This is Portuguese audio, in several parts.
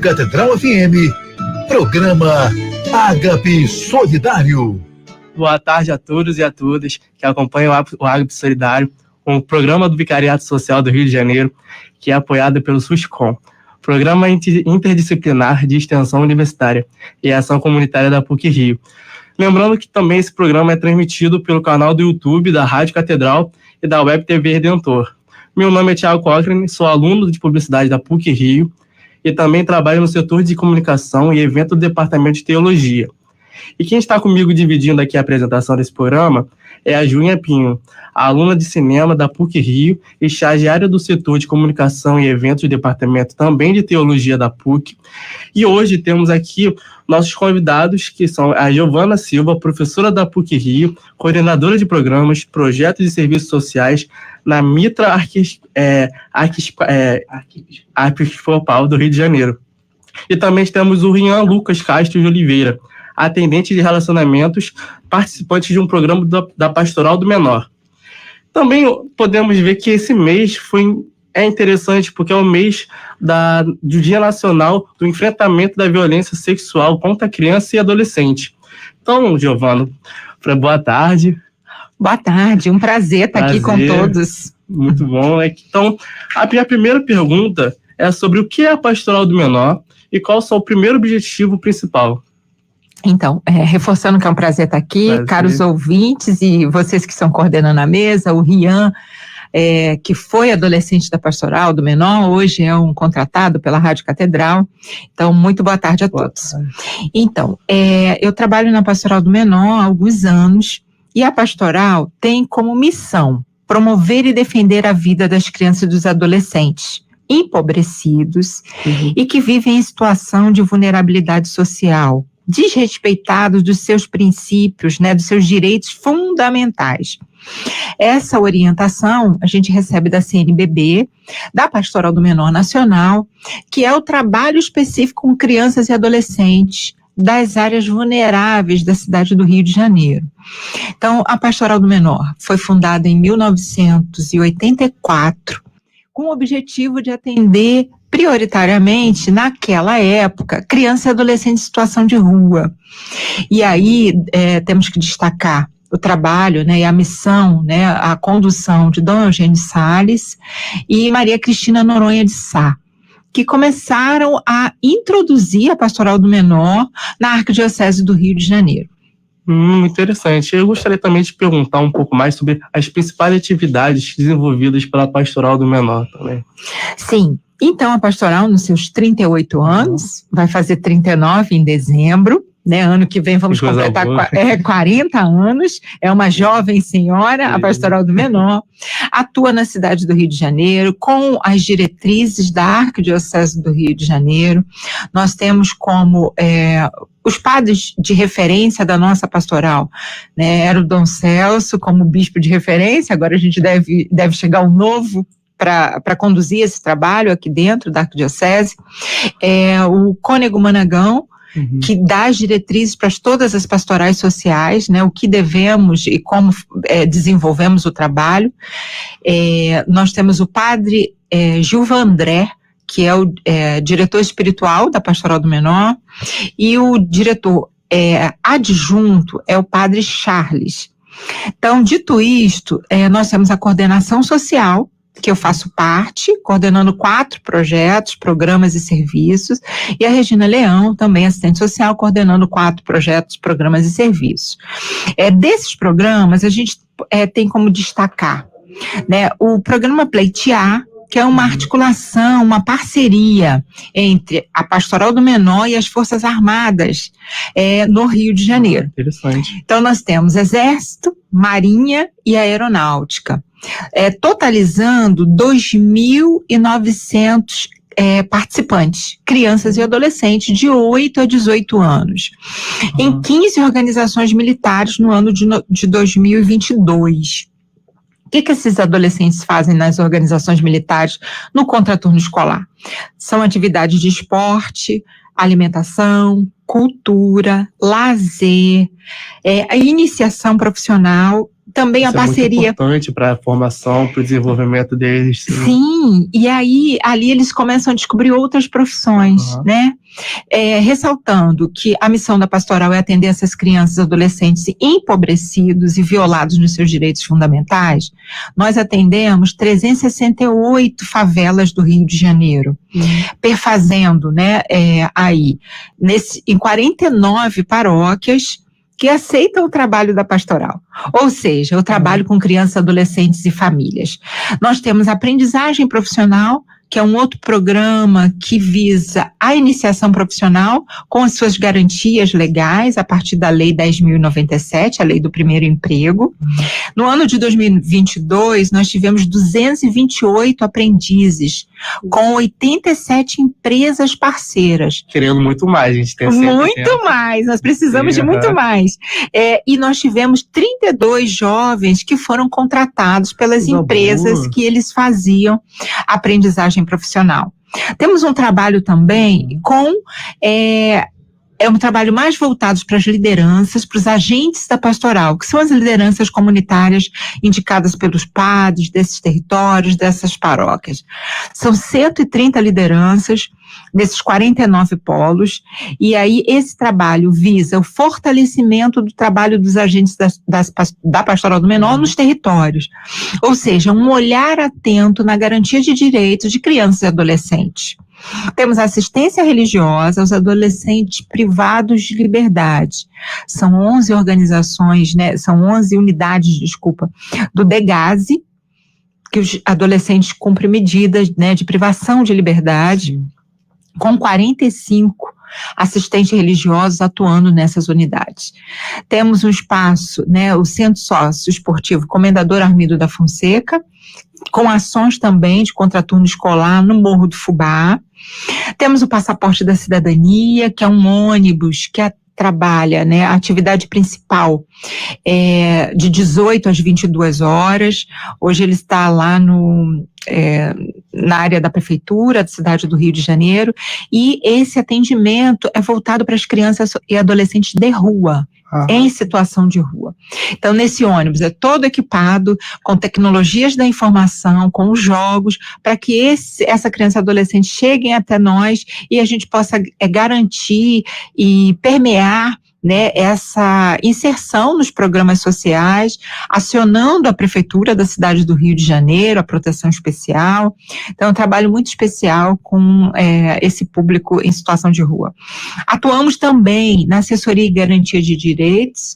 Catedral FM, programa Ágape Solidário. Boa tarde a todos e a todas que acompanham o Ágape Solidário, um programa do Vicariato Social do Rio de Janeiro, que é apoiado pelo SUSCOM, Programa Interdisciplinar de Extensão Universitária e Ação Comunitária da PUC-Rio. Lembrando que também esse programa é transmitido pelo canal do YouTube da Rádio Catedral e da Web TV Redentor. Meu nome é Thiago Cochrane, sou aluno de Publicidade da PUC-Rio e também trabalho no setor de comunicação e evento do Departamento de Teologia. E quem está comigo dividindo aqui a apresentação desse programa é a Júlia Pinho, aluna de cinema da PUC-Rio e estagiária do setor de comunicação e eventos do Departamento também de Teologia da PUC. E hoje temos aqui nossos convidados, que são a Giovana Silva, professora da PUC-Rio, coordenadora de programas, projetos e serviços sociais na Mitra Arquipiscopal do Rio de Janeiro. E também temos o Rian Lucas Castro de Oliveira, atendente de relacionamentos, participante de um programa da Pastoral do Menor. Também podemos ver que esse mês é interessante, porque é o mês do Dia Nacional do Enfrentamento da Violência Sexual contra Criança e Adolescente. Então, Giovana, boa tarde. Boa tarde, um prazer estar aqui com todos. Muito bom. Então, a minha primeira pergunta é sobre o que é a Pastoral do Menor e qual é o seu primeiro objetivo principal. Então, reforçando que é um prazer estar aqui, caros ouvintes e vocês que estão coordenando a mesa, o Rian, que foi adolescente da Pastoral do Menor, hoje é um contratado pela Rádio Catedral. Então, muito boa tarde a todos. Então, eu trabalho na Pastoral do Menor há alguns anos e a Pastoral tem como missão promover e defender a vida das crianças e dos adolescentes empobrecidos e que vivem em situação de vulnerabilidade social, desrespeitados dos seus princípios, dos seus direitos fundamentais. Essa orientação a gente recebe da CNBB, da Pastoral do Menor Nacional, que é o trabalho específico com crianças e adolescentes das áreas vulneráveis da cidade do Rio de Janeiro. Então, a Pastoral do Menor foi fundada em 1984, com o objetivo de atender prioritariamente, naquela época, criança e adolescente em situação de rua. E aí, temos que destacar o trabalho, e a missão, a condução de Dom Eugênio Salles e Maria Cristina Noronha de Sá, que começaram a introduzir a Pastoral do Menor na Arquidiocese do Rio de Janeiro. Interessante. Eu gostaria também de perguntar um pouco mais sobre as principais atividades desenvolvidas pela Pastoral do Menor também. Sim. Então, a Pastoral, nos seus 38 anos, vai fazer 39 em dezembro, ano que vem vamos completar 40 anos, é uma jovem senhora, a Pastoral do Menor, atua na cidade do Rio de Janeiro, com as diretrizes da Arquidiocese do Rio de Janeiro. Nós temos como os padres de referência da nossa pastoral, era o Dom Celso como bispo de referência, agora a gente deve chegar um novo para conduzir esse trabalho aqui dentro da Arquidiocese, o Cônego Managão, que dá as diretrizes para todas as pastorais sociais, o que devemos e como desenvolvemos o trabalho. Nós temos o padre Gilvan André, que é o diretor espiritual da Pastoral do Menor, e o diretor adjunto é o padre Charles. Então, dito isto, nós temos a coordenação social, que eu faço parte, coordenando 4 projetos, programas e serviços, e a Regina Leão, também assistente social, coordenando 4 projetos, programas e serviços. Desses programas, a gente tem como destacar o programa Pleitear, que é uma articulação, uma parceria entre a Pastoral do Menor e as Forças Armadas no Rio de Janeiro. Interessante. Então, nós temos Exército, Marinha e Aeronáutica, totalizando 2.900 participantes, crianças e adolescentes de 8 a 18 anos, em 15 organizações militares no ano de 2022. O que esses adolescentes fazem nas organizações militares no contraturno escolar? São atividades de esporte, alimentação, cultura, lazer, a iniciação profissional também a parceria. É muito importante para a formação, para o desenvolvimento deles. Sim, e aí ali eles começam a descobrir outras profissões, né? Ressaltando que a missão da pastoral é atender essas crianças e adolescentes empobrecidos e violados nos seus direitos fundamentais. Nós atendemos 368 favelas do Rio de Janeiro, perfazendo, né, em 49 paróquias que aceitam o trabalho da pastoral, ou seja, o trabalho com crianças, adolescentes e famílias. Nós temos aprendizagem profissional, que é um outro programa que visa a iniciação profissional com as suas garantias legais a partir da Lei 10.097, a Lei do Primeiro Emprego. No ano de 2022, nós tivemos 228 aprendizes com 87 empresas parceiras. Querendo muito mais, a gente tem muito mais, nós precisamos de muito mais. E nós tivemos 32 jovens que foram contratados pelas empresas que eles faziam aprendizagem profissional. Temos um trabalho também com um trabalho mais voltado para as lideranças, para os agentes da pastoral, que são as lideranças comunitárias indicadas pelos padres desses territórios, dessas paróquias. São 130 lideranças nesses 49 polos, e aí esse trabalho visa o fortalecimento do trabalho dos agentes da Pastoral do Menor nos territórios, ou seja, um olhar atento na garantia de direitos de crianças e adolescentes. Temos assistência religiosa aos adolescentes privados de liberdade. São 11 organizações, né, são 11 unidades, do DEGASE, que os adolescentes cumprem medidas, né, de privação de liberdade, com 45 assistentes religiosos atuando nessas unidades. Temos um espaço, né, o Centro Sócio-Esportivo Comendador Armindo da Fonseca, com ações também de contraturno escolar no Morro do Fubá. Temos o Passaporte da Cidadania, que é um ônibus que trabalha, né, a atividade principal de 18 às 22 horas. Hoje ele está lá na área da prefeitura da cidade do Rio de Janeiro, e esse atendimento é voltado para as crianças e adolescentes de rua, em situação de rua. Então, nesse ônibus é todo equipado com tecnologias da informação, com jogos, para que essa criança e adolescente cheguem até nós e a gente possa garantir e permear, né, essa inserção nos programas sociais, acionando a prefeitura da cidade do Rio de Janeiro, a proteção especial. Então, é um trabalho muito especial com esse público em situação de rua. Atuamos também na assessoria e garantia de direitos,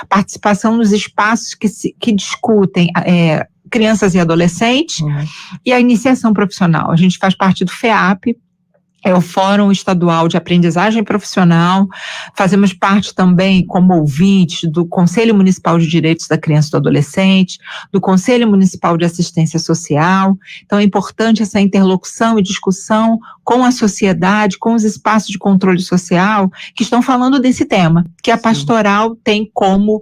participação nos espaços que discutem crianças e adolescentes, e a iniciação profissional. A gente faz parte do FEAP, é o Fórum Estadual de Aprendizagem Profissional. Fazemos parte também, como ouvintes, do Conselho Municipal de Direitos da Criança e do Adolescente, do Conselho Municipal de Assistência Social. Então é importante essa interlocução e discussão com a sociedade, com os espaços de controle social que estão falando desse tema, que a pastoral tem como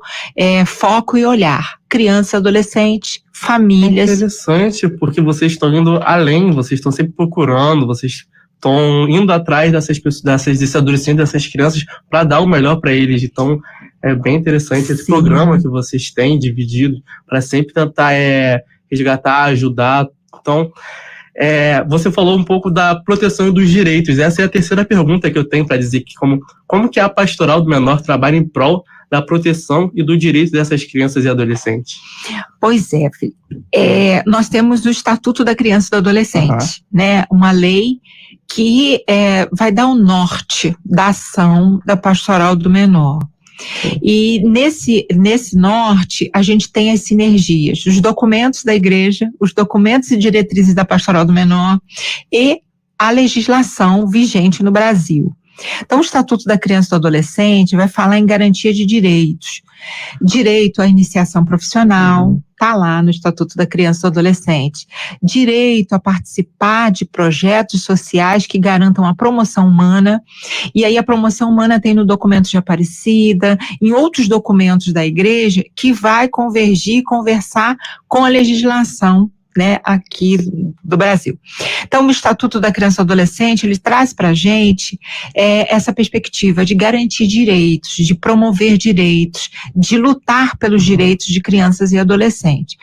foco e olhar. Criança, adolescente, famílias. É interessante, porque vocês estão indo além, vocês estão sempre procurando, vocês estão indo atrás desses adolescentes, dessas crianças, para dar o melhor para eles. Então, é bem interessante esse programa que vocês têm dividido, para sempre tentar resgatar, ajudar. Então, você falou um pouco da proteção dos direitos. Essa é a terceira pergunta que eu tenho para dizer, que como que a Pastoral do Menor trabalha em prol da proteção e do direito dessas crianças e adolescentes? Pois é, Felipe. Nós temos o Estatuto da Criança e do Adolescente, né? Uma lei que vai dar o norte da ação da Pastoral do Menor. E nesse norte, a gente tem as sinergias, os documentos da igreja, os documentos e diretrizes da Pastoral do Menor e a legislação vigente no Brasil. Então, o Estatuto da Criança e do Adolescente vai falar em garantia de direitos. Direito à iniciação profissional, está lá no Estatuto da Criança e do Adolescente. Direito a participar de projetos sociais que garantam a promoção humana. E aí a promoção humana tem no documento de Aparecida, em outros documentos da igreja, que vai convergir e conversar com a legislação, né, aqui do Brasil. Então, o Estatuto da Criança e do Adolescente, ele traz para a gente essa perspectiva de garantir direitos, de promover direitos, de lutar pelos direitos de crianças e adolescentes.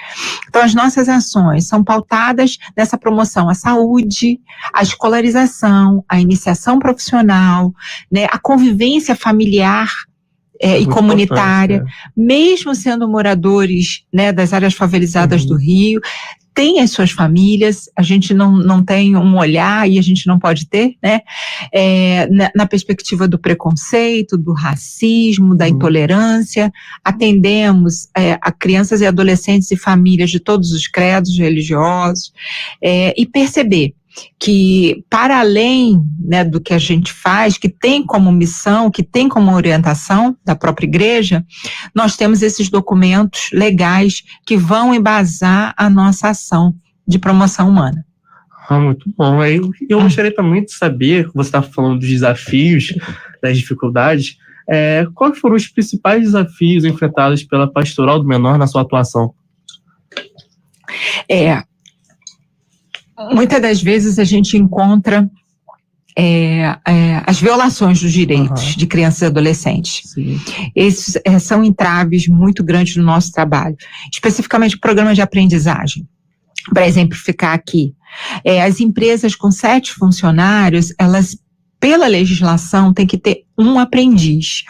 Então, as nossas ações são pautadas nessa promoção à saúde, à escolarização, à iniciação profissional, né, à convivência familiar e comunitária, mesmo sendo moradores, né, das áreas favelizadas do Rio, tem as suas famílias, a gente não tem um olhar e a gente não pode ter, né, na perspectiva do preconceito, do racismo, da intolerância. Atendemos a crianças e adolescentes e famílias de todos os credos religiosos, e perceber que, para além, né, do que a gente faz, que tem como missão, que tem como orientação da própria igreja, nós temos esses documentos legais que vão embasar a nossa ação de promoção humana. Muito bom. Eu gostaria também de saber, você está falando dos desafios, das dificuldades, quais foram os principais desafios enfrentados pela Pastoral do Menor na sua atuação? Muitas das vezes a gente encontra as violações dos direitos de crianças e adolescentes. Sim. Esses são entraves muito grandes no nosso trabalho, especificamente o programa de aprendizagem. Para exemplificar aqui, as empresas com 7 funcionários, elas, pela legislação, têm que ter um aprendiz.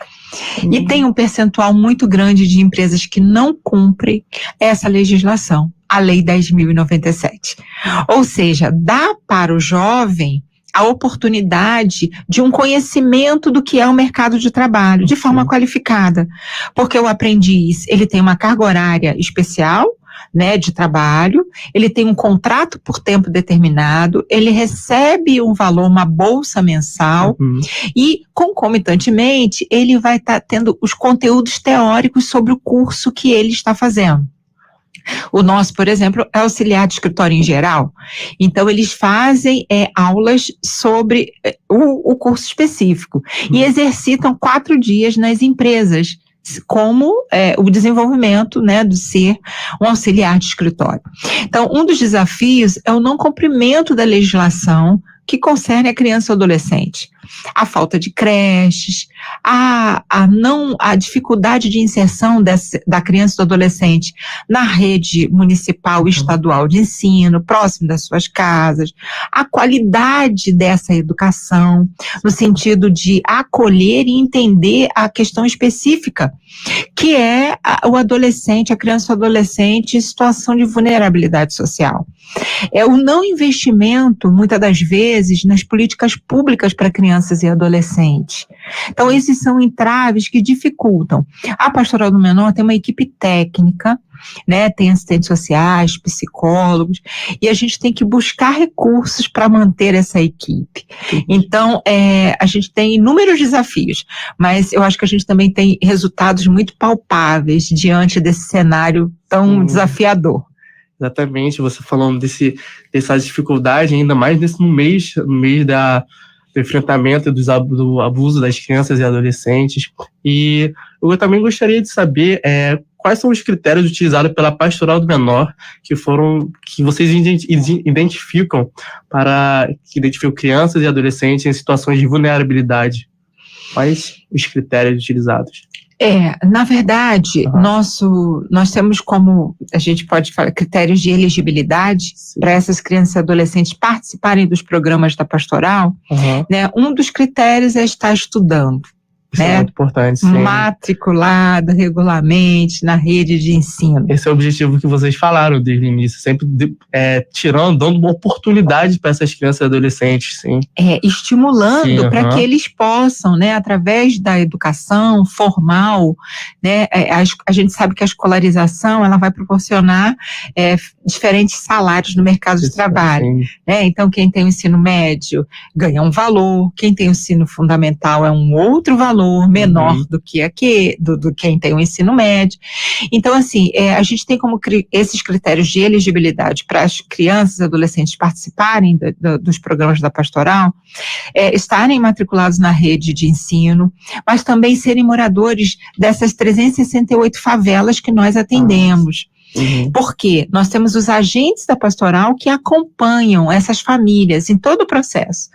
E tem um percentual muito grande de empresas que não cumprem essa legislação, a Lei 10.097. Ou seja, dá para o jovem a oportunidade de um conhecimento do que é o mercado de trabalho, de forma qualificada. Porque o aprendiz, ele tem uma carga horária especial, né, de trabalho, ele tem um contrato por tempo determinado, ele recebe um valor, uma bolsa mensal, e, concomitantemente, ele vai estar tendo os conteúdos teóricos sobre o curso que ele está fazendo. O nosso, por exemplo, é auxiliar de escritório em geral. Então, eles fazem aulas sobre o curso específico e exercitam 4 dias nas empresas, como o desenvolvimento, né, de ser um auxiliar de escritório. Então, um dos desafios é o não cumprimento da legislação que concerne a criança e adolescente. A falta de creches, a dificuldade de inserção da criança e do adolescente na rede municipal e estadual de ensino, próximo das suas casas, a qualidade dessa educação, no sentido de acolher e entender a questão específica, que é o adolescente, a criança e o adolescente em situação de vulnerabilidade social. É o não investimento, muitas das vezes, nas políticas públicas para crianças e adolescentes. Então, esses são entraves que dificultam. A Pastoral do Menor tem uma equipe técnica, né, tem assistentes sociais, psicólogos, e a gente tem que buscar recursos para manter essa equipe. Então, a gente tem inúmeros desafios, mas eu acho que a gente também tem resultados muito palpáveis diante desse cenário tão desafiador. Exatamente, você falando dessa dificuldade, ainda mais no mês do enfrentamento do abuso das crianças e adolescentes. E eu também gostaria de saber quais são os critérios utilizados pela Pastoral do Menor que vocês identificam que identificam crianças e adolescentes em situações de vulnerabilidade. Quais os critérios utilizados? Na verdade, nós temos, como a gente pode falar, critérios de elegibilidade para essas crianças e adolescentes participarem dos programas da pastoral, né? Um dos critérios é estar estudando. Isso é muito importante, sim. Matriculada regularmente na rede de ensino. Esse é o objetivo que vocês falaram desde o início, sempre dando uma oportunidade para essas crianças e adolescentes, sim. Estimulando para que eles possam, né, através da educação formal, né, a gente sabe que a escolarização ela vai proporcionar diferentes salários no mercado de trabalho. Né? Então, quem tem o ensino médio ganha um valor, quem tem o ensino fundamental é um outro valor, menor do que quem tem o ensino médio. Então, assim, a gente tem como esses critérios de elegibilidade para as crianças e adolescentes participarem dos programas da pastoral, estarem matriculados na rede de ensino, mas também serem moradores dessas 368 favelas que nós atendemos. Porque nós temos os agentes da pastoral que acompanham essas famílias em todo o processo,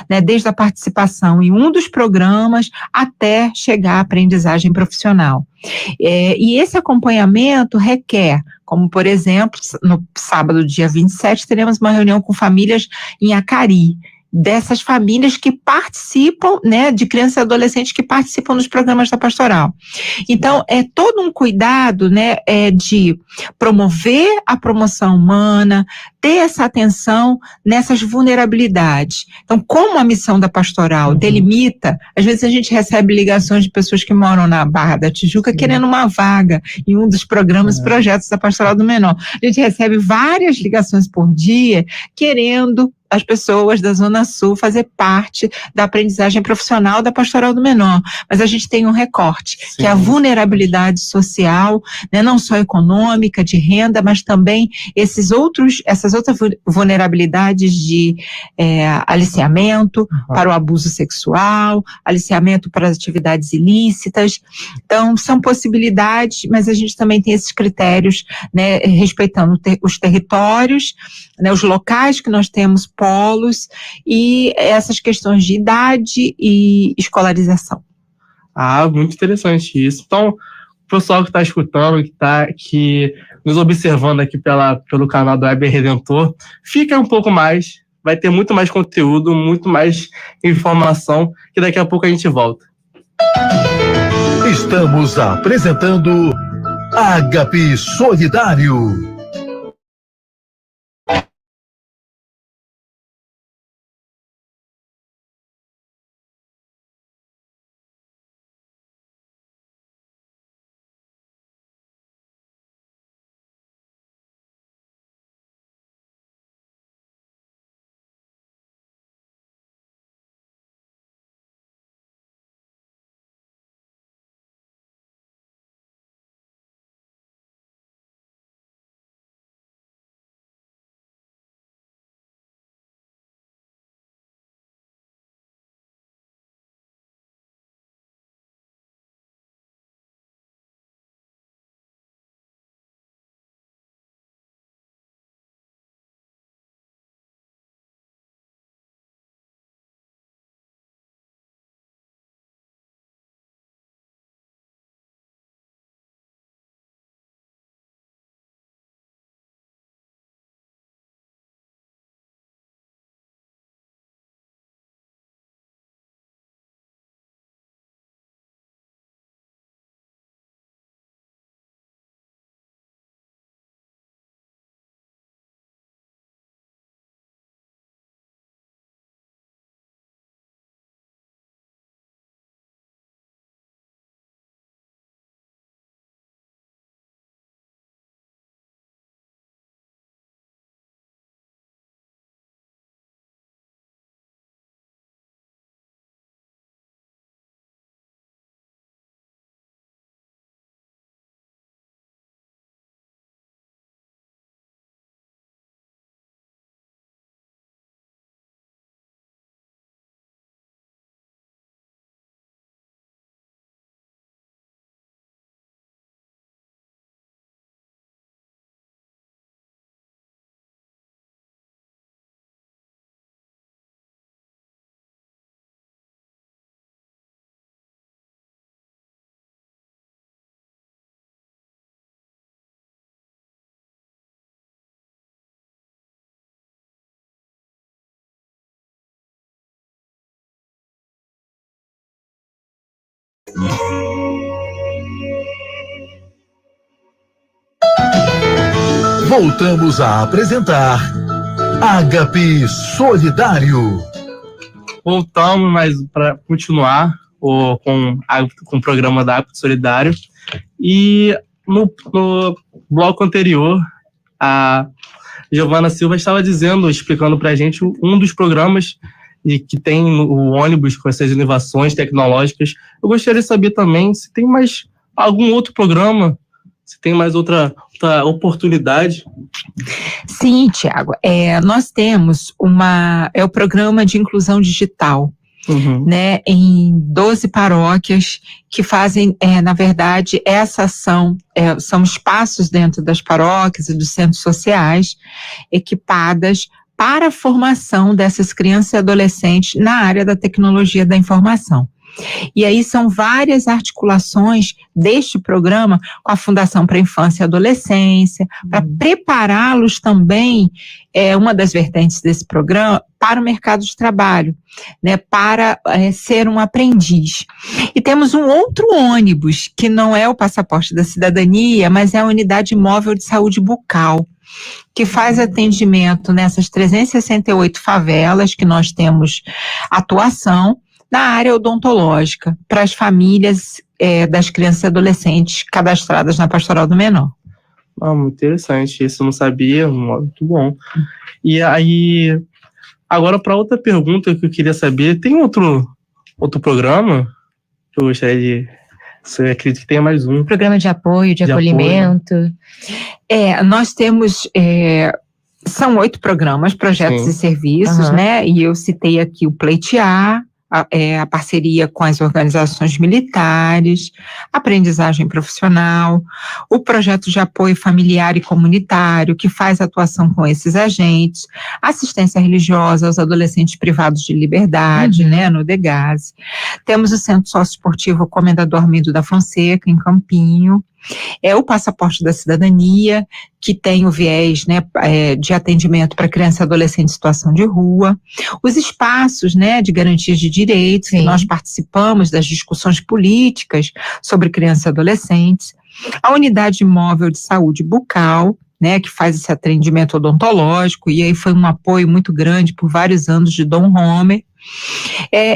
né, desde a participação em um dos programas até chegar à aprendizagem profissional. E esse acompanhamento requer, como por exemplo, no sábado, dia 27, teremos uma reunião com famílias em Acari, dessas famílias que participam, né, de crianças e adolescentes que participam dos programas da pastoral. Então, é todo um cuidado, né, de promover a promoção humana, ter essa atenção nessas vulnerabilidades. Então, como a missão da pastoral delimita, às vezes a gente recebe ligações de pessoas que moram na Barra da Tijuca querendo uma vaga em um dos programas e projetos da pastoral do menor. A gente recebe várias ligações por dia querendo as pessoas da Zona Sul fazer parte da aprendizagem profissional da pastoral do menor. Mas a gente tem um recorte, que é a vulnerabilidade social, né, não só econômica, de renda, mas também essas outras vulnerabilidades de aliciamento para o abuso sexual, aliciamento para as atividades ilícitas. Então, são possibilidades, mas a gente também tem esses critérios, né, respeitando os territórios, né, os locais que nós temos polos e essas questões de idade e escolarização. Muito interessante isso. Então, o pessoal que está escutando, que nos observando aqui pelo canal do Web Redentor, fica um pouco mais, vai ter muito mais conteúdo, muito mais informação, que daqui a pouco a gente volta. Estamos apresentando Ágape Solidário. Voltamos a apresentar Ágape Solidário. Voltamos, mas para continuar com o programa da Ágape Solidário. E no bloco anterior, a Giovana Silva estava explicando para a gente um dos programas que tem o ônibus com essas inovações tecnológicas. Eu gostaria de saber também se tem mais algum outro programa, se tem mais outra oportunidade. Sim, Tiago. Nós temos o programa de inclusão digital, né, em 12 paróquias que fazem, na verdade, essa ação, são espaços dentro das paróquias e dos centros sociais equipadas para a formação dessas crianças e adolescentes na área da tecnologia da informação. E aí são várias articulações deste programa com a Fundação para a Infância e Adolescência, para prepará-los também, uma das vertentes desse programa, para o mercado de trabalho, né, para ser um aprendiz. E temos um outro ônibus, que não é o Passaporte da Cidadania, mas é a Unidade Móvel de Saúde Bucal, que faz atendimento nessas 368 favelas que nós temos atuação, na área odontológica, para as famílias das crianças e adolescentes cadastradas na Pastoral do Menor. Muito interessante, isso eu não sabia, muito bom. E aí, agora para outra pergunta que eu queria saber, tem outro programa que eu gostaria de... Você acredita que tem mais um? Programa de apoio, de acolhimento. Nós temos... são 8 programas, projetos e serviços, né? E eu citei aqui o Pleitear, a parceria com as organizações militares, aprendizagem profissional, o projeto de apoio familiar e comunitário, que faz atuação com esses agentes, assistência religiosa aos adolescentes privados de liberdade, né, no DEGASE. Temos o Centro Socioesportivo Comendador Armindo da Fonseca, em Campinho. O Passaporte da Cidadania, que tem o viés, né, de atendimento para criança e adolescente em situação de rua, os espaços, né, de garantias de direitos, que nós participamos das discussões políticas sobre crianças e adolescentes, a Unidade Móvel de Saúde Bucal, né, que faz esse atendimento odontológico, e aí foi um apoio muito grande por vários anos de Dom Homer,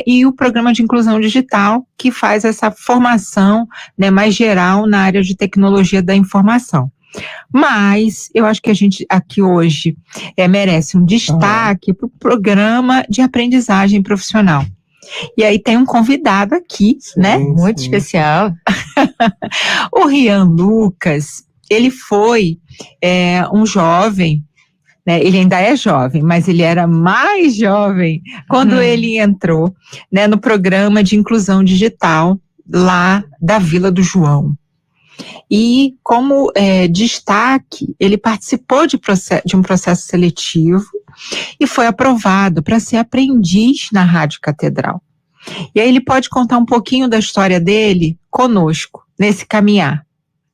e o Programa de Inclusão Digital, que faz essa formação, né, mais geral na área de tecnologia da informação. Mas eu acho que a gente aqui hoje merece um destaque para o Programa de Aprendizagem Profissional. E aí tem um convidado aqui, né? Muito especial. O Rian Lucas, ele foi um jovem, né, ele ainda é jovem, mas ele era mais jovem quando ele entrou, né, no programa de inclusão digital lá da Vila do João. E como destaque, ele participou de um processo seletivo e foi aprovado para ser aprendiz na Rádio Catedral. E aí ele pode contar um pouquinho da história dele conosco, nesse caminhar.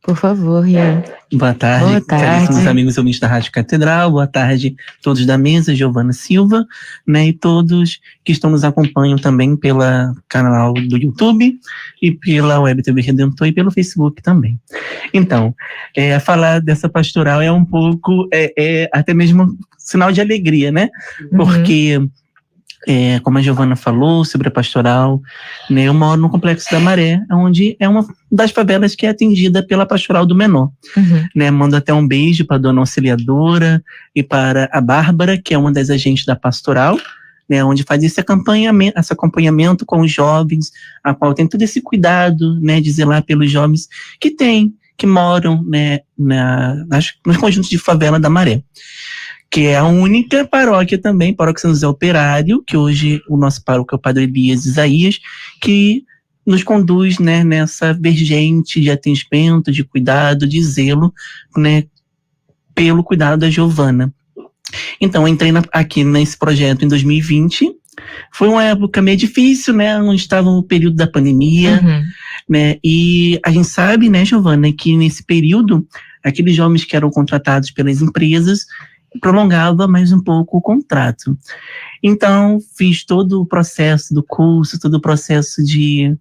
Por favor, Rian. Boa tarde, caríssimos amigos ouvintes da Rádio Catedral, boa tarde todos da mesa, Giovana Silva, né, e todos que estão nos acompanham também pelo canal do YouTube e pela Web TV Redentor e pelo Facebook também. Então, falar dessa pastoral é um pouco, até mesmo sinal de alegria, né, porque... como a Giovana falou sobre a pastoral, né, eu moro no Complexo da Maré, onde é uma das favelas que é atendida pela Pastoral do Menor. Né, mando até um beijo para a dona auxiliadora e para a Bárbara, que é uma das agentes da pastoral, né, onde faz esse acompanhamento com os jovens, a qual tem todo esse cuidado, né, de zelar pelos jovens que moram, né, nos conjuntos de favela da Maré, que é a única paróquia também, Paróquia São José Operário, que hoje o nosso pároco é o Padre Elias Isaías, que nos conduz, né, nessa vergente de atendimento, de cuidado, de zelo, né, pelo cuidado da Giovana. Então, eu entrei aqui nesse projeto em 2020, foi uma época meio difícil, né, onde estava o período da pandemia, né, e a gente sabe, né, Giovana, que nesse período, aqueles jovens que eram contratados pelas empresas, prolongava mais um pouco o contrato. Então, fiz todo o processo do curso, todo o processo de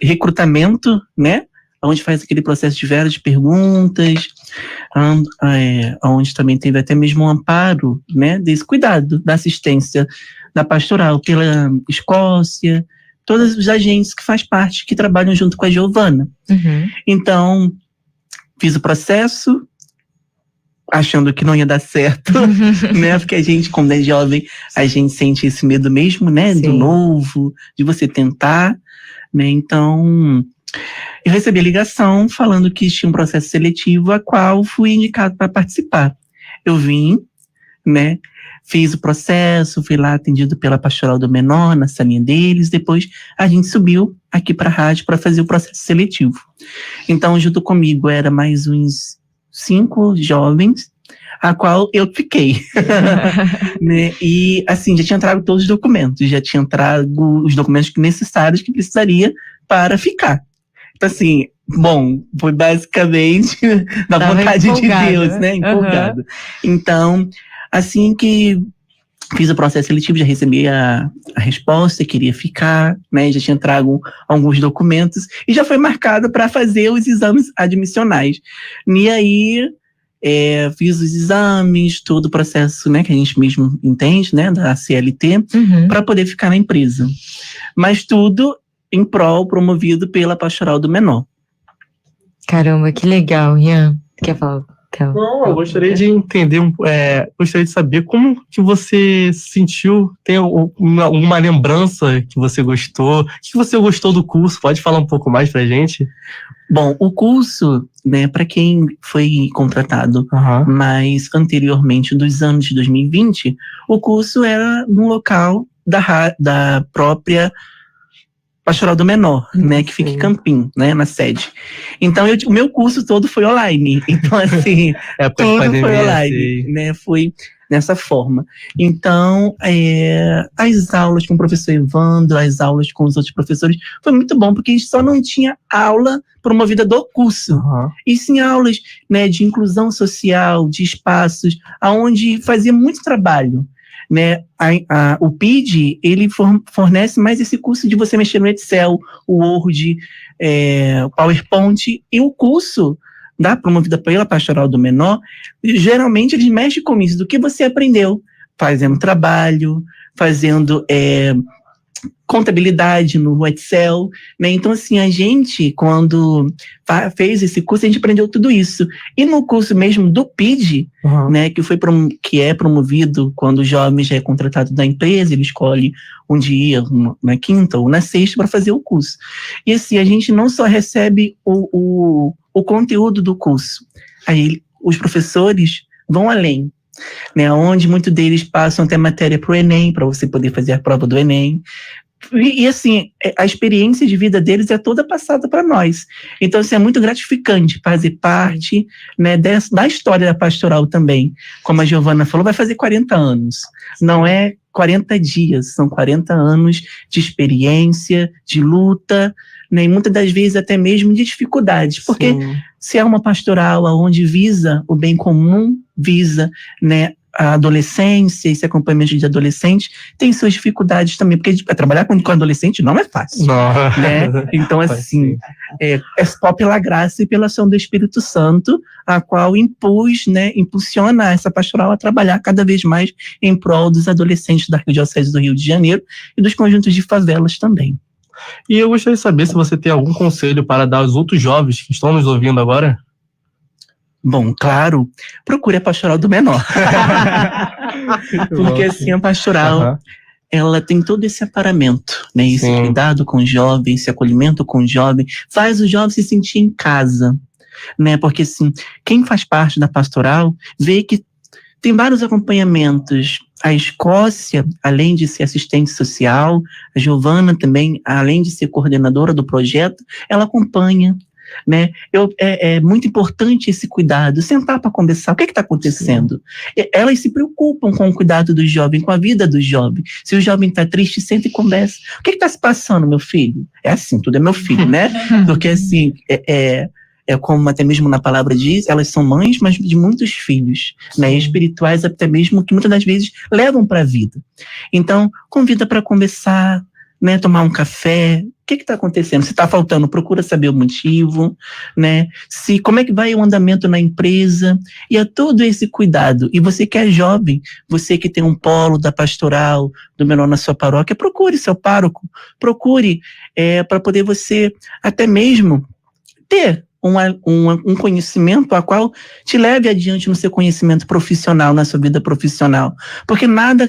recrutamento, né? Onde faz aquele processo de várias perguntas, onde também teve até mesmo um amparo, né? Desse cuidado, da assistência da pastoral pela Escócia, todos os agentes que faz parte, que trabalham junto com a Giovana. Então, fiz o processo, achando que não ia dar certo, né? Porque a gente, quando é jovem, a gente sente esse medo mesmo, né? Sim. Do novo, de você tentar, né? Então, eu recebi a ligação falando que tinha um processo seletivo a qual fui indicado para participar. Eu vim, né? Fiz o processo, fui lá atendido pela Pastoral do Menor, na salinha deles. Depois a gente subiu aqui para a rádio para fazer o processo seletivo. Então, junto comigo, era mais uns 5 jovens, a qual eu fiquei. Né? E, assim, já tinha trago todos os documentos, já tinha trago os documentos necessários que precisaria para ficar. Então, assim, bom, foi basicamente da vontade de Deus, né? Empolgado. Então, assim que fiz o processo seletivo, já recebi a resposta, queria ficar, né? Já tinha trago alguns documentos e já foi marcado para fazer os exames admissionais. E aí, fiz os exames, todo o processo, né, que a gente mesmo entende, né, da CLT, para poder ficar na empresa. Mas tudo em prol, promovido pela Pastoral do Menor. Caramba, que legal, Ian. Quer falar? Não, eu gostaria de entender, gostaria de saber como que você se sentiu, tem alguma lembrança que você gostou, o que você gostou do curso? Pode falar um pouco mais pra gente? Bom, o curso, né, para quem foi contratado, mas anteriormente, dos anos de 2020, o curso era no local da própria Pastoral do Menor, né, que fica em Campinho, né, na sede. Então, o meu curso todo foi online. Então, assim, tudo foi online, né, foi dessa forma. Então, as aulas com o professor Evandro, as aulas com os outros professores, foi muito bom, porque a gente só não tinha aula promovida do curso, e sim aulas, né, de inclusão social, de espaços, onde fazia muito trabalho. Né, o PID, ele fornece mais esse curso de você mexer no Excel, o Word, o PowerPoint, e o curso promovida pela Pastoral do Menor, geralmente eles mexem com isso, do que você aprendeu, fazendo trabalho, fazendo contabilidade no Excel, né? Então, assim, a gente, quando fez esse curso, a gente aprendeu tudo isso. E no curso mesmo do PID, né, que é promovido quando o jovem já é contratado da empresa, ele escolhe um dia, na quinta ou na sexta, para fazer o curso. E assim, a gente não só recebe o conteúdo do curso, aí os professores vão além, né, onde muitos deles passam até matéria para o Enem, para você poder fazer a prova do Enem. E assim, a experiência de vida deles é toda passada para nós. Então, assim, é muito gratificante fazer parte, né, da história da pastoral também. Como a Giovana falou, vai fazer 40 anos. Não é 40 dias, são 40 anos de experiência, de luta, né, e muitas das vezes até mesmo de dificuldades. Porque se é uma pastoral onde visa o bem comum, visa, né, a adolescência, esse acompanhamento de adolescentes, tem suas dificuldades também, porque trabalhar com adolescente não é fácil. Né? Então, assim, é só pela graça e pela ação do Espírito Santo, a qual impulsiona essa pastoral a trabalhar cada vez mais em prol dos adolescentes da Arquidiocese do Rio de Janeiro e dos conjuntos de favelas também. E eu gostaria de saber se você tem algum conselho para dar aos outros jovens que estão nos ouvindo agora. Bom, claro, procure a Pastoral do Menor. Porque assim, a pastoral, ela tem todo esse aparamento, né? Esse cuidado com o jovem, esse acolhimento com o jovem, faz o jovem se sentir em casa, né? Porque assim, quem faz parte da pastoral vê que tem vários acompanhamentos. A Escócia, além de ser assistente social, a Giovana também, além de ser coordenadora do projeto, ela acompanha, né? É muito importante esse cuidado, sentar para conversar, o que está acontecendo? Elas se preocupam com o cuidado do jovem, com a vida do jovem. Se o jovem está triste, senta e conversa. O que está se passando, meu filho? É assim, tudo é meu filho, né? Porque assim, como até mesmo na palavra diz, elas são mães, mas de muitos filhos, né? Espirituais até mesmo, que muitas das vezes levam para a vida. Então, convida para conversar, né, tomar um café. O que está acontecendo? Se está faltando, procura saber o motivo, né? Como é que vai o andamento na empresa? E é todo esse cuidado. E você que é jovem, você que tem um polo da pastoral, do menor na sua paróquia, procure seu pároco, procure para poder você até mesmo ter um conhecimento a qual te leve adiante no seu conhecimento profissional, na sua vida profissional. Porque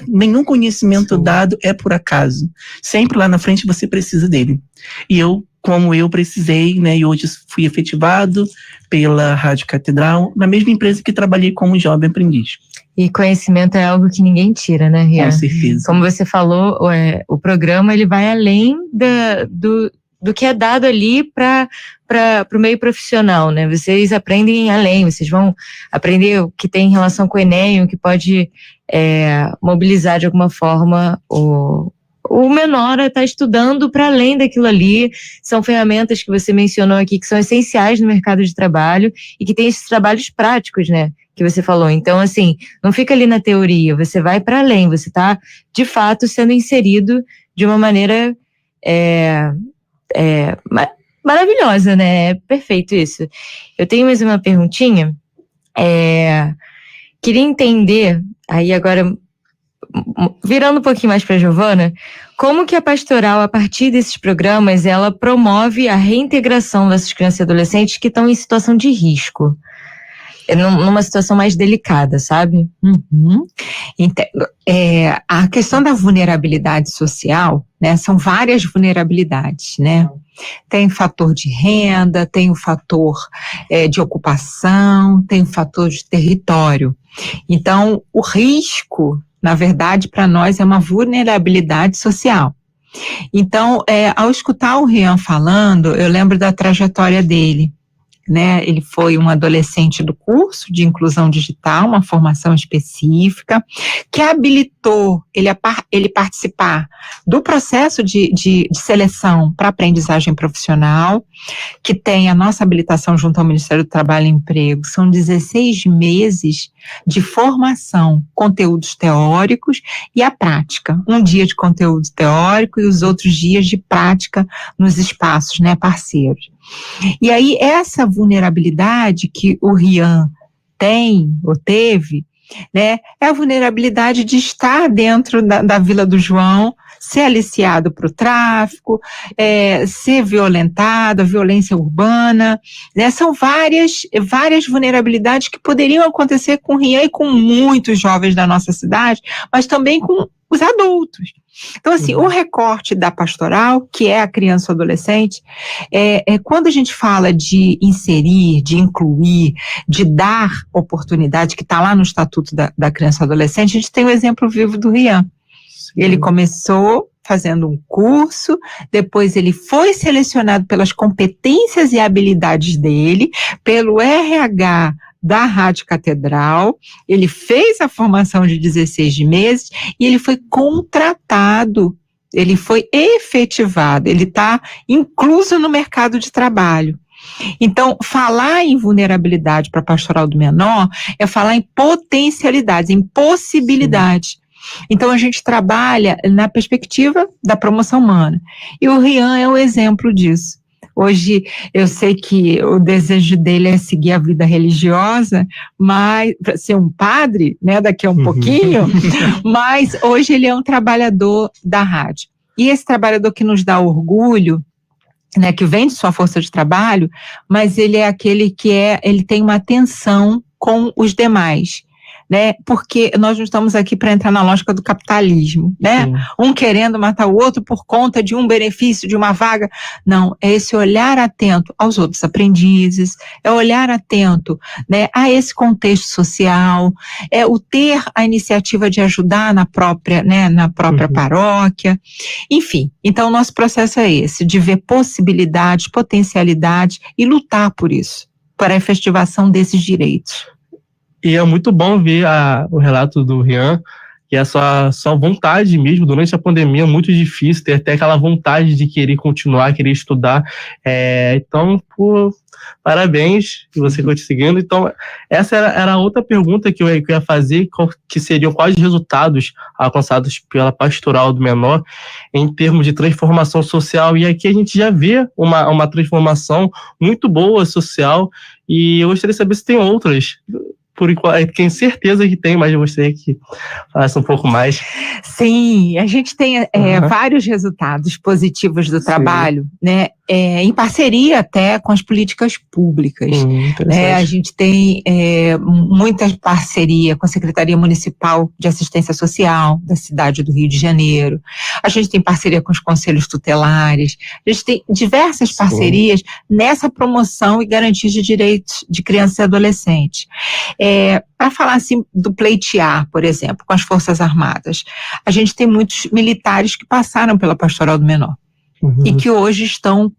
nenhum conhecimento dado é por acaso. Sempre lá na frente você precisa dele. E como eu precisei, né, e hoje fui efetivado pela Rádio Catedral, na mesma empresa que trabalhei como jovem aprendiz. E conhecimento é algo que ninguém tira, né, Rian? Com certeza. Como você falou, o programa ele vai além do que é dado ali para o meio profissional, né? Vocês aprendem além, vocês vão aprender o que tem relação com o Enem, o que pode mobilizar de alguma forma o menor a estar estudando para além daquilo ali. São ferramentas que você mencionou aqui que são essenciais no mercado de trabalho e que tem esses trabalhos práticos, né? Que você falou. Então, assim, não fica ali na teoria, você vai para além, você está, de fato, sendo inserido de uma maneira maravilhosa, né? É perfeito isso. Eu tenho mais uma perguntinha. Queria entender, aí agora, virando um pouquinho mais para a Giovana, como que a pastoral, a partir desses programas, ela promove a reintegração dessas crianças e adolescentes que estão em situação de risco? Numa situação mais delicada, sabe? Uhum. Então, a questão da vulnerabilidade social, né, são várias vulnerabilidades, né? Tem o fator de renda, tem o fator de ocupação, tem o fator de território. Então, o risco, na verdade, para nós é uma vulnerabilidade social. Então, ao escutar o Rian falando, eu lembro da trajetória dele. Né, ele foi um adolescente do curso de inclusão digital, uma formação específica, que habilitou ele participar do processo de seleção para aprendizagem profissional, que tem a nossa habilitação junto ao Ministério do Trabalho e Emprego. São 16 meses de formação, conteúdos teóricos e a prática. Um dia de conteúdo teórico e os outros dias de prática nos espaços, né, parceiros. E aí, essa vulnerabilidade que o Rian tem, ou teve, né, é a vulnerabilidade de estar dentro da Vila do João, ser aliciado para o tráfico, ser violentado, a violência urbana, né, são várias vulnerabilidades que poderiam acontecer com o Rian e com muitos jovens da nossa cidade, mas também com os adultos. Então, assim, o recorte da pastoral, que é a criança ou adolescente, quando a gente fala de inserir, de incluir, de dar oportunidade, que está lá no Estatuto da Criança e Adolescente, a gente tem o exemplo vivo do Rian. Ele começou fazendo um curso, depois ele foi selecionado pelas competências e habilidades dele, pelo RH da Rádio Catedral, ele fez a formação de 16 meses e ele foi contratado, ele foi efetivado, ele está incluso no mercado de trabalho. Então, falar em vulnerabilidade para a pastoral do menor é falar em potencialidades, em possibilidades. Então, a gente trabalha na perspectiva da promoção humana. E o Rian é um exemplo disso. Hoje, eu sei que o desejo dele é seguir a vida religiosa, mas para ser um padre, né, daqui a um pouquinho, mas hoje ele é um trabalhador da rádio. E esse trabalhador que nos dá orgulho, né, que vem de sua força de trabalho, mas ele é aquele que ele tem uma atenção com os demais. Né? Porque nós não estamos aqui para entrar na lógica do capitalismo, né? Sim. Um querendo matar o outro por conta de um benefício, de uma vaga. Não, é esse olhar atento aos outros aprendizes, é olhar atento, né, a esse contexto social, é o ter a iniciativa de ajudar na própria paróquia, enfim. Então, o nosso processo é esse, de ver possibilidades, potencialidades e lutar por isso, para a efetivação desses direitos. E é muito bom ver o relato do Rian, que é a sua vontade mesmo, durante a pandemia, muito difícil, ter até aquela vontade de querer continuar, querer estudar. Então, parabéns, que você conseguindo. Então, essa era a outra pergunta que eu ia fazer, que seriam quais os resultados alcançados pela pastoral do menor em termos de transformação social. E aqui a gente já vê uma transformação muito boa social, e eu gostaria de saber se tem outras. Por enquanto, tenho certeza que tem, mas eu gostaria que falasse um pouco mais. Sim, a gente tem vários resultados positivos do trabalho, né? em parceria até com as políticas públicas. A gente tem muita parceria com a Secretaria Municipal de Assistência Social da cidade do Rio de Janeiro, a gente tem parceria com os conselhos tutelares, a gente tem diversas parcerias nessa promoção e garantia de direitos de crianças e adolescentes. Para falar assim do pleitear, por exemplo, com as Forças Armadas, a gente tem muitos militares que passaram pela Pastoral do Menor. E que hoje estão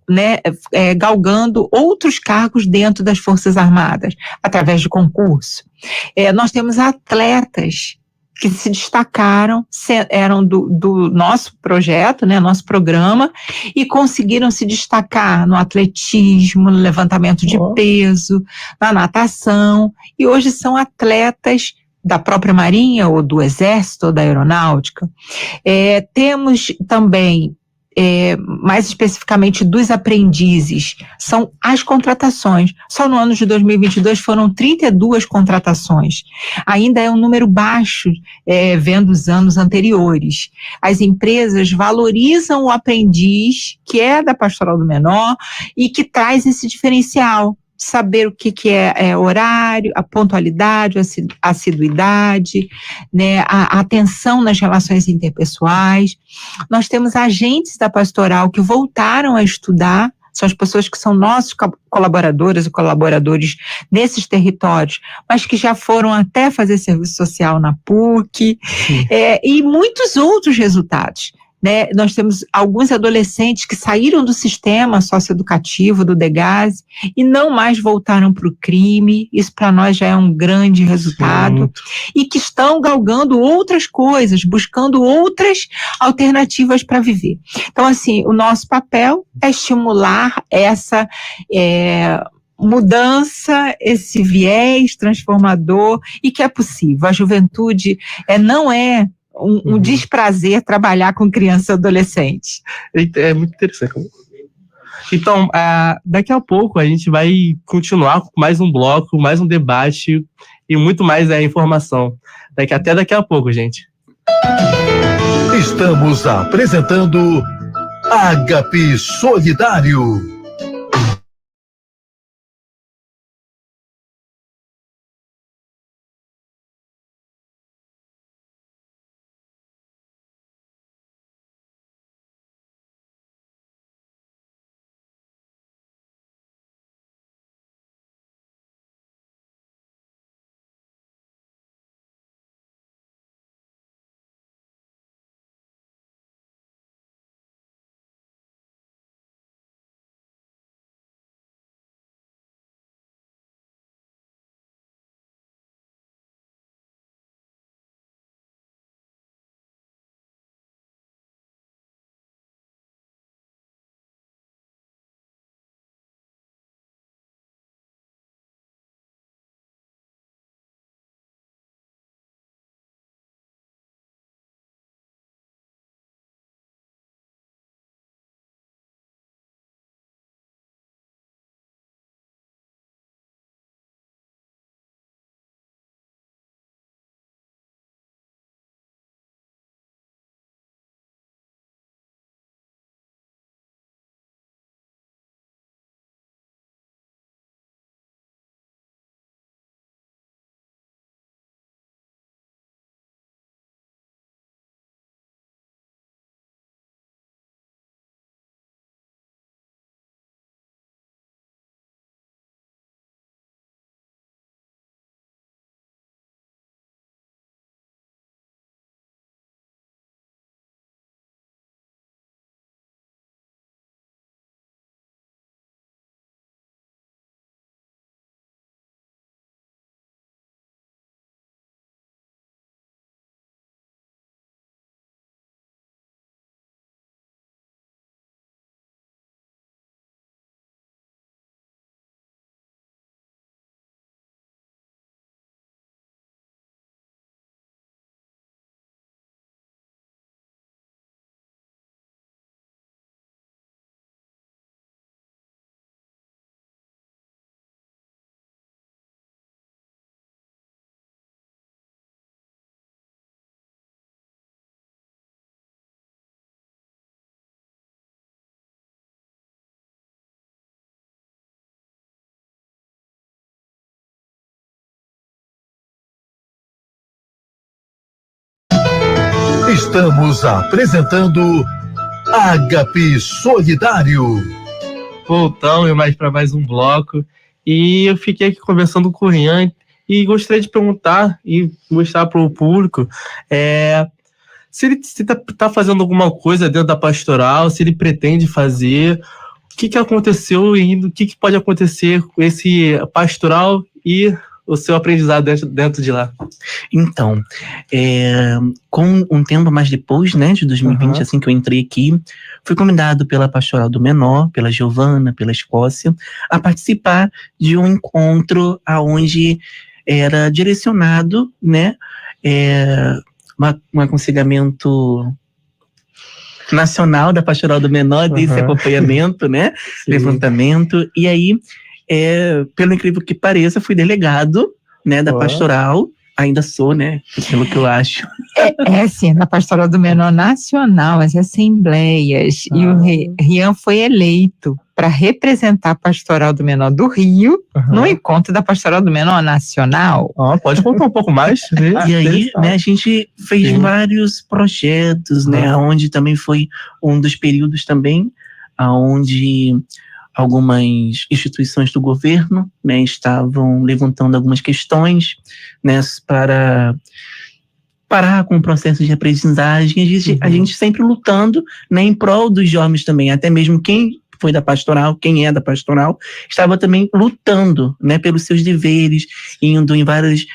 galgando outros cargos dentro das Forças Armadas, através de concurso. Nós temos atletas que se destacaram, eram do nosso projeto, nosso programa, e conseguiram se destacar no atletismo, no levantamento de peso, na natação, e hoje são atletas da própria Marinha, ou do Exército, ou da Aeronáutica. Temos também, mais especificamente dos aprendizes, são as contratações. Só no ano de 2022 foram 32 contratações. Ainda é um número baixo, vendo os anos anteriores. As empresas valorizam o aprendiz, que é da Pastoral do Menor, e que traz esse diferencial. Saber o que é horário, a pontualidade, a assiduidade, a atenção nas relações interpessoais. Nós temos agentes da pastoral que voltaram a estudar, são as pessoas que são nossos colaboradoras e colaboradores nesses territórios, mas que já foram até fazer serviço social na PUC, e muitos outros resultados. Nós temos alguns adolescentes que saíram do sistema socioeducativo do DEGASE e não mais voltaram para o crime. Isso para nós já é um grande resultado. E que estão galgando outras coisas, buscando outras alternativas para viver. Então, assim, o nosso papel é estimular essa mudança, esse viés transformador, e que é possível. A juventude não é um desprazer trabalhar com criança e adolescente. É muito interessante. Então, daqui a pouco a gente vai continuar com mais um bloco, mais um debate e muito mais informação. Até daqui a pouco, gente. Estamos apresentando Ágape Solidário. Estamos apresentando Ágape Solidário. Voltamos para mais um bloco. E eu fiquei aqui conversando com o Rian e gostaria de perguntar e mostrar para o público se ele está fazendo alguma coisa dentro da pastoral, se ele pretende fazer, o que aconteceu e o que pode acontecer com esse pastoral e o seu aprendizado dentro de lá. Então, com um tempo mais depois, né, de 2020, assim que eu entrei aqui, fui convidado pela Pastoral do Menor, pela Giovana, pela Escócia, a participar de um encontro aonde era direcionado, né, um aconselhamento nacional da Pastoral do Menor, desse acompanhamento, né, levantamento, e aí, pelo incrível que pareça, fui delegado, né, da pastoral, ainda sou, né, pelo que eu acho. Sim, na Pastoral do Menor Nacional, as assembleias, e o Rian foi eleito para representar a Pastoral do Menor do Rio no encontro da Pastoral do Menor Nacional. Pode contar um pouco mais? E aí, né, a gente fez vários projetos, né, onde também foi um dos períodos também, onde algumas instituições do governo, né, estavam levantando algumas questões, né, para parar com o processo de aprendizagem, a gente sempre lutando, né, em prol dos jovens também, até mesmo quem foi da pastoral, quem é da pastoral, estava também lutando, né, pelos seus deveres, indo em várias,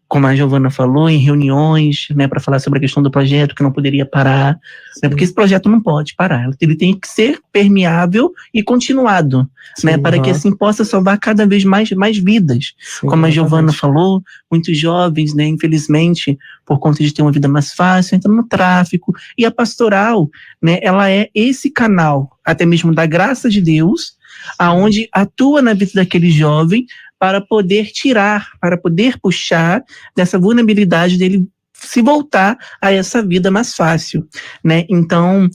como a Giovana falou, em reuniões, né, para falar sobre a questão do projeto, que não poderia parar, né, porque esse projeto não pode parar, ele tem que ser permeável e continuado, né, para que assim possa salvar cada vez mais vidas. Como a Giovana falou, muitos jovens, né, infelizmente, por conta de ter uma vida mais fácil, entram no tráfico, e a pastoral, né, ela é esse canal, até mesmo da graça de Deus, aonde atua na vida daquele jovem, para poder tirar, para poder puxar dessa vulnerabilidade dele se voltar a essa vida mais fácil, né? Então,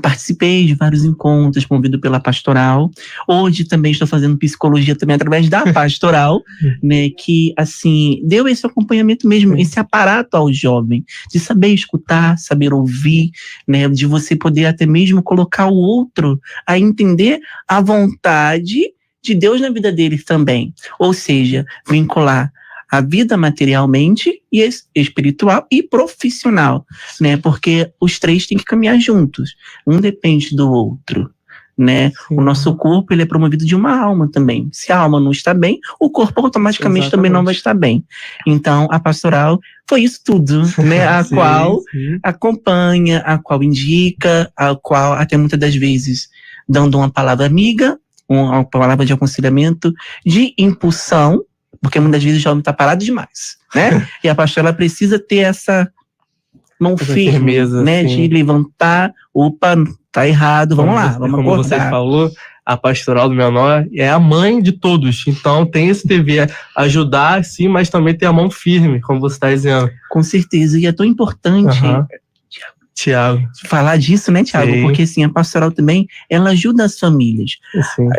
participei de vários encontros promovidos pela pastoral. Hoje também estou fazendo psicologia também através da pastoral, né? Que, assim, deu esse acompanhamento mesmo, esse aparato ao jovem, de saber escutar, saber ouvir, né? De você poder até mesmo colocar o outro a entender a vontade de Deus na vida deles também. Ou seja, vincular a vida materialmente e espiritual e profissional, né? Porque os três têm que caminhar juntos. Um depende do outro, né? O nosso corpo, ele é promovido de uma alma também. Se a alma não está bem, o corpo automaticamente também não vai estar bem. Então, a pastoral foi isso tudo, né? A qual acompanha, a qual indica, a qual até muitas das vezes dando uma palavra amiga, uma palavra de aconselhamento, de impulsão, porque muitas vezes o jovem está parado demais, né? E a pastoral precisa ter essa mão firme, firmeza, né? De levantar, opa, tá errado, vamos lá, vamos como acordar. Você falou, a Pastoral do Menor é a mãe de todos, então tem esse dever, ajudar sim, mas também ter a mão firme, como você está dizendo. Com certeza, e é tão importante... Tiago. Falar disso, né, Tiago? Porque, assim, a pastoral também, ela ajuda as famílias.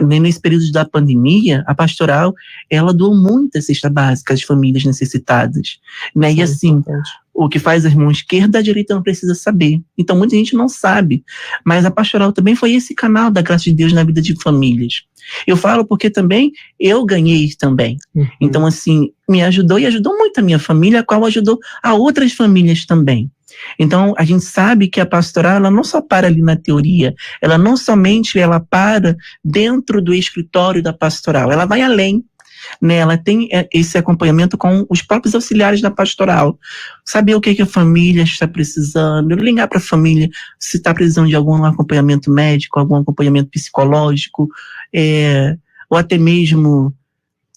Nesse período da pandemia, a pastoral, ela doou muitas cestas básicas às famílias necessitadas, né? E, assim, o que faz a mão esquerda, a direita não precisa saber. Então, muita gente não sabe. Mas a pastoral também foi esse canal da graça de Deus na vida de famílias. Eu falo porque também eu ganhei também. Então, assim, me ajudou e ajudou muito a minha família, a qual ajudou a outras famílias também. Então, a gente sabe que a pastoral, ela não só para ali na teoria, ela não somente ela para dentro do escritório da pastoral, ela vai além, né? Ela tem esse acompanhamento com os próprios auxiliares da pastoral, saber o que a família está precisando, ligar para a família se está precisando de algum acompanhamento médico, algum acompanhamento psicológico, ou até mesmo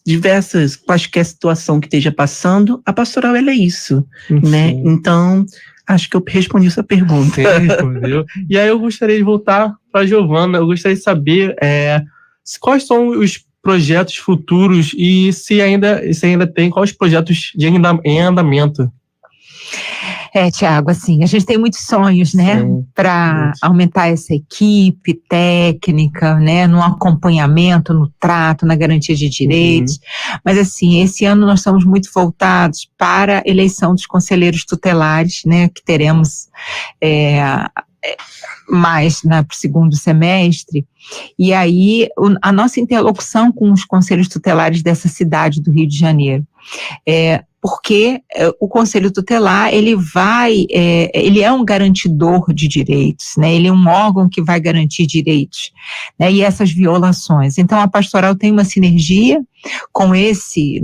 diversas, quaisquer situação que esteja passando, a pastoral, ela é isso, né? Então, acho que eu respondi essa pergunta. Sim, respondeu. E aí eu gostaria de voltar para a Giovana, eu gostaria de saber quais são os projetos futuros e se ainda tem, quais projetos em andamento. Tiago, assim, a gente tem muitos sonhos, né, para aumentar essa equipe técnica, né, no acompanhamento, no trato, na garantia de direitos, mas assim, esse ano nós estamos muito voltados para a eleição dos conselheiros tutelares, né, que teremos mais para o segundo semestre, e aí a nossa interlocução com os conselhos tutelares dessa cidade do Rio de Janeiro, porque o Conselho Tutelar, ele é um garantidor de direitos, né? Ele é um órgão que vai garantir direitos, né? E essas violações. Então, a pastoral tem uma sinergia com esse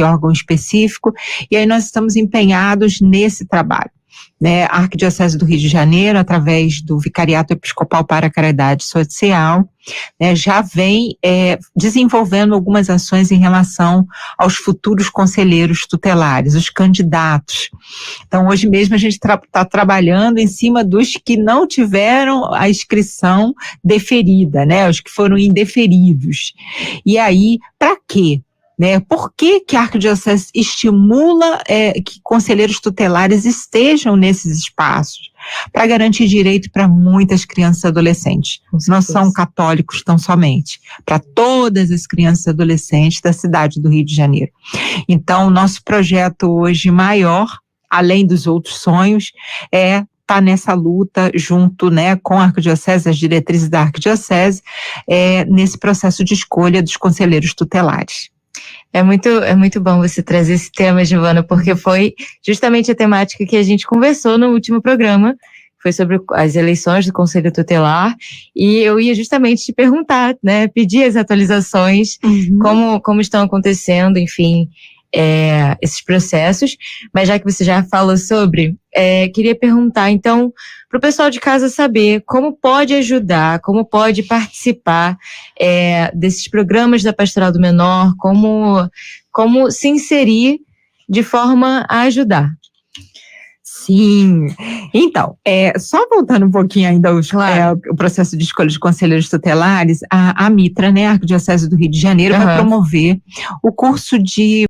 órgão específico, e aí nós estamos empenhados nesse trabalho. Né, a Arquidiocese do Rio de Janeiro, através do Vicariato Episcopal para a Caridade Social, né, já vem desenvolvendo algumas ações em relação aos futuros conselheiros tutelares, os candidatos. Então, hoje mesmo a gente está trabalhando em cima dos que não tiveram a inscrição deferida, né, os que foram indeferidos. E aí, para quê? Né? Por que a Arquidiocese estimula que conselheiros tutelares estejam nesses espaços? Para garantir direito para muitas crianças e adolescentes. Não são católicos tão somente, para todas as crianças e adolescentes da cidade do Rio de Janeiro. Então, o nosso projeto hoje maior, além dos outros sonhos, está nessa luta junto, né, com a Arquidiocese, as diretrizes da Arquidiocese, nesse processo de escolha dos conselheiros tutelares. É muito bom você trazer esse tema, Giovana, porque foi justamente a temática que a gente conversou no último programa, foi sobre as eleições do Conselho Tutelar, e eu ia justamente te perguntar, né, pedir as atualizações, como estão acontecendo, enfim, esses processos, mas já que você já falou sobre, queria perguntar, então, para o pessoal de casa saber como pode ajudar, como pode participar desses programas da Pastoral do Menor, como se inserir de forma a ajudar. Sim. Então, só voltando um pouquinho ainda o processo de escolha de conselheiros tutelares, a Mitra, né, a Arquidiocese do Rio de Janeiro, vai promover o curso de